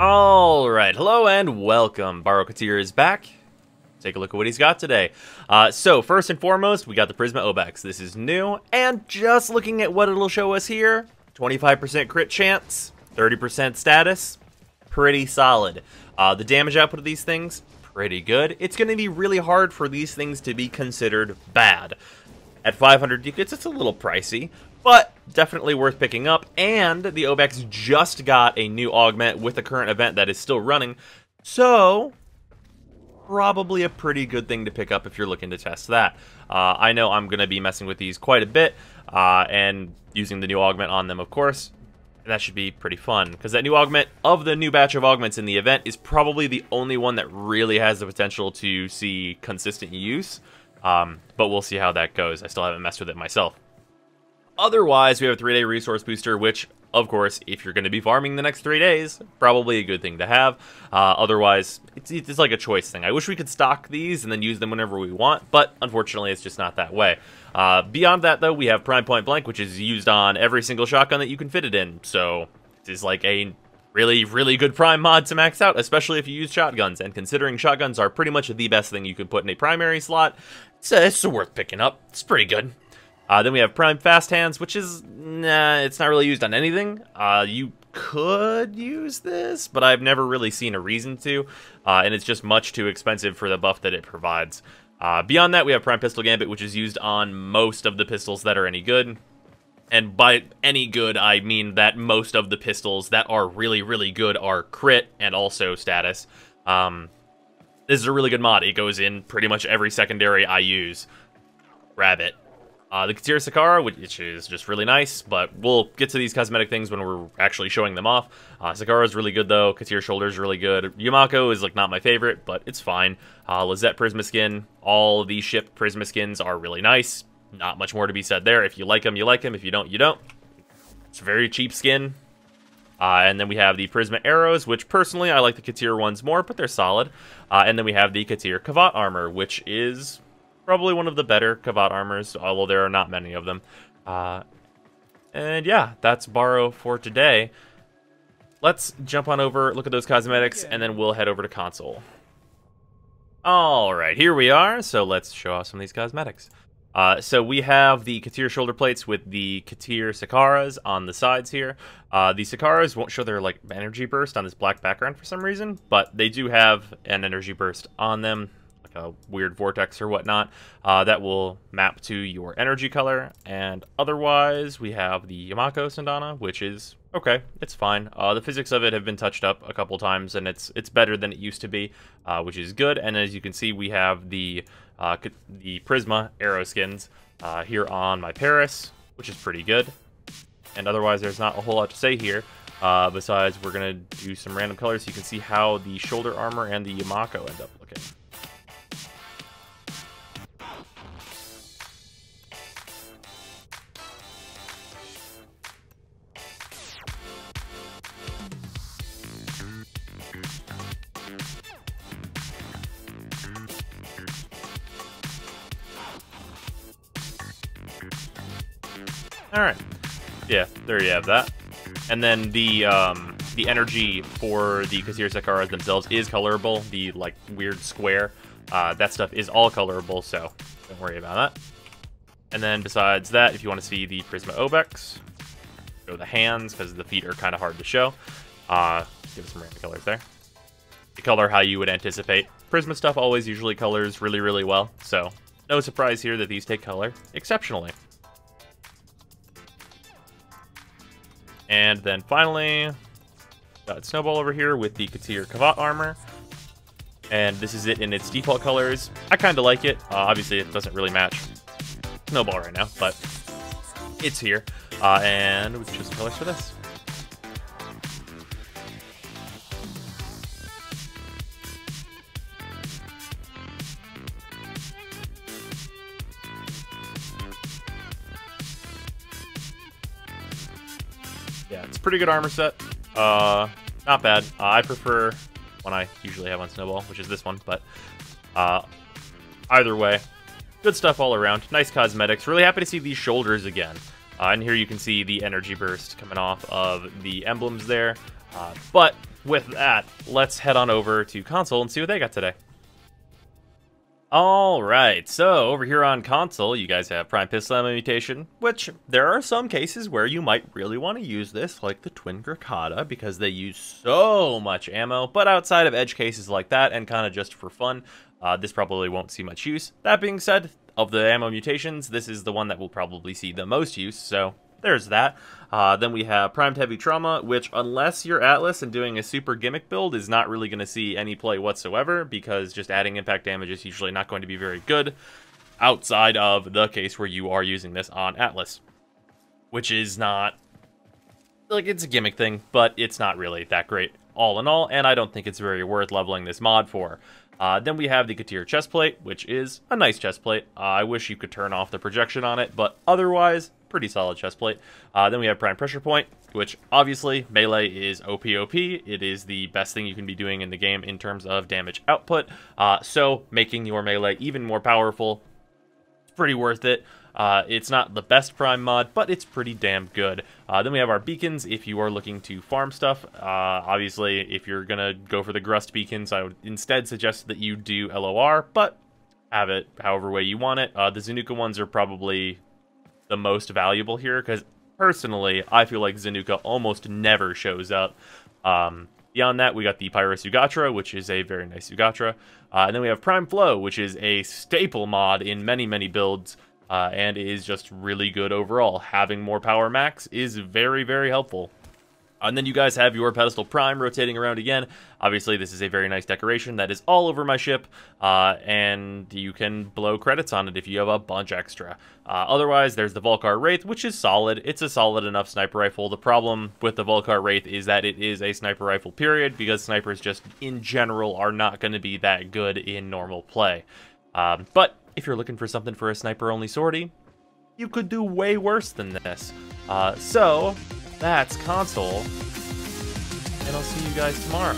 Alright, hello and welcome. Baro is back. Take a look at what he's got today. So, first and foremost, we got the PRISMA OBEX. This is new, and just looking at what it'll show us here, 25% crit chance, 30% status, pretty solid. The damage output of these things, pretty good. It's going to be really hard for these things to be considered bad. At 500 ducats, it's a little pricey, but definitely worth picking up, and the OBEX just got a new augment with the current event that is still running, so probably a pretty good thing to pick up if you're looking to test that. I know I'm going to be messing with these quite a bit, and using the new augment on them, of course, and that should be pretty fun, because that new augment, of the new batch of augments in the event, is probably the only one that really has the potential to see consistent use, but we'll see how that goes. I still haven't messed with it myself. Otherwise, we have a 3-day resource booster, which, of course, if you're going to be farming the next 3 days, probably a good thing to have. Otherwise, it's like a choice thing. I wish we could stock these and then use them whenever we want, but unfortunately, it's just not that way. Beyond that, though, we have Prime Point Blank, which is used on every single shotgun that you can fit it in. So, it is like a really, really good prime mod to max out, especially if you use shotguns. And considering shotguns are pretty much the best thing you can put in a primary slot, it's worth picking up. It's pretty good. Then we have Prime Fast Hands, which is, it's not really used on anything. You could use this, but I've never really seen a reason to, and it's just much too expensive for the buff that it provides. Beyond that, we have Prime Pistol Gambit, which is used on most of the pistols that are any good. And by any good, I mean that most of the pistols that are really, really good are crit and also status. This is a really good mod. It goes in pretty much every secondary I use. Grab it. The Katir Sakara, which is just really nice, but we'll get to these cosmetic things when we're actually showing them off. Sakara is really good, though. Katir Shoulder is really good. Yamako is, like, not my favorite, but it's fine. Lizette Prisma Skin. All of these shipped Prisma Skins are really nice. Not much more to be said there. If you like them, you like them. If you don't, you don't. It's a very cheap skin. And then we have the Prisma Arrows, which, personally, I like the Katir ones more, but they're solid. And then we have the Katir Kavat Armor, which is probably one of the better Kavat armors, although there are not many of them. And yeah, that's Baro for today. Let's jump on over, look at those cosmetics, and then we'll head over to console. Alright, here we are, so let's show off some of these cosmetics. So we have the Katir shoulder plates with the Katir Sakaras on the sides here. The Sakaras won't show their like energy burst on this black background for some reason, but they do have an energy burst on them, a weird vortex or whatnot, that will map to your energy color. And otherwise, we have the Yamako Sandana, which is okay, it's fine. The physics of it have been touched up a couple times, and it's better than it used to be, which is good. And as you can see, we have the Prisma Arrow skins here on my Paris, which is pretty good. And otherwise, there's not a whole lot to say here. Besides, we're gonna do some random colors so you can see how the shoulder armor and the Yamako end up looking. Alright, yeah, there you have that. And then the energy for the Katir Sakaras themselves is colorable. The, like, weird square, that stuff is all colorable, so don't worry about that. And then besides that, if you want to see the Prisma OBEX, go the hands, because the feet are kind of hard to show. Give us some random colors there. The color how you would anticipate. Prisma stuff always usually colors really, really well, so no surprise here that these take color exceptionally. And then finally, got Snowball over here with the Katir Kavat armor. And this is it in its default colors. I kind of like it. Obviously, it doesn't really match Snowball right now, but it's here. And we can choose some colors for this. Yeah, it's a pretty good armor set. Not bad. I prefer one I usually have on Snowball, which is this one, but either way, good stuff all around. Nice cosmetics. Really happy to see these shoulders again. And here you can see the energy burst coming off of the emblems there. But with that, let's head on over to console and see what they got today. Alright, so over here on console, you guys have Prime Pistol Ammo Mutation, which there are some cases where you might really want to use this, like the Twin Grakata, because they use so much ammo, but outside of edge cases like that, and kind of just for fun, this probably won't see much use. That being said, of the ammo mutations, this is the one that will probably see the most use, so there's that. Then we have Primed Heavy Trauma, which unless you're Atlas and doing a super gimmick build is not really going to see any play whatsoever, because just adding impact damage is usually not going to be very good outside of the case where you are using this on Atlas, which is not, like, it's a gimmick thing, but it's not really that great all in all, and I don't think it's very worth leveling this mod for. Then we have the Katir chestplate, which is a nice chestplate. I wish you could turn off the projection on it, but otherwise, pretty solid chestplate. Then we have Prime Pressure Point, which obviously melee is OP. It is the best thing you can be doing in the game in terms of damage output. So making your melee even more powerful, it's pretty worth it. It's not the best Prime mod, but it's pretty damn good. Then we have our beacons if you are looking to farm stuff. Obviously, if you're going to go for the Grust beacons, I would instead suggest that you do LOR, but have it however way you want it. The Zanuka ones are probably the most valuable here, because personally, I feel like Zanuka almost never shows up. Beyond that, we got the Pyrus Ugatra, which is a very nice Ugatra. And then we have Prime Flow, which is a staple mod in many, many builds. And is just really good overall. Having more power max is very, very helpful. And then you guys have your Pedestal Prime rotating around again. Obviously, this is a very nice decoration that is all over my ship, and you can blow credits on it if you have a bunch extra. Otherwise, there's the Volkar Wraith, which is solid. It's a solid enough sniper rifle. The problem with the Volkar Wraith is that it is a sniper rifle, period, because snipers just, in general, are not going to be that good in normal play. But if you're looking for something for a sniper-only sortie, you could do way worse than this. So, that's console, and I'll see you guys tomorrow.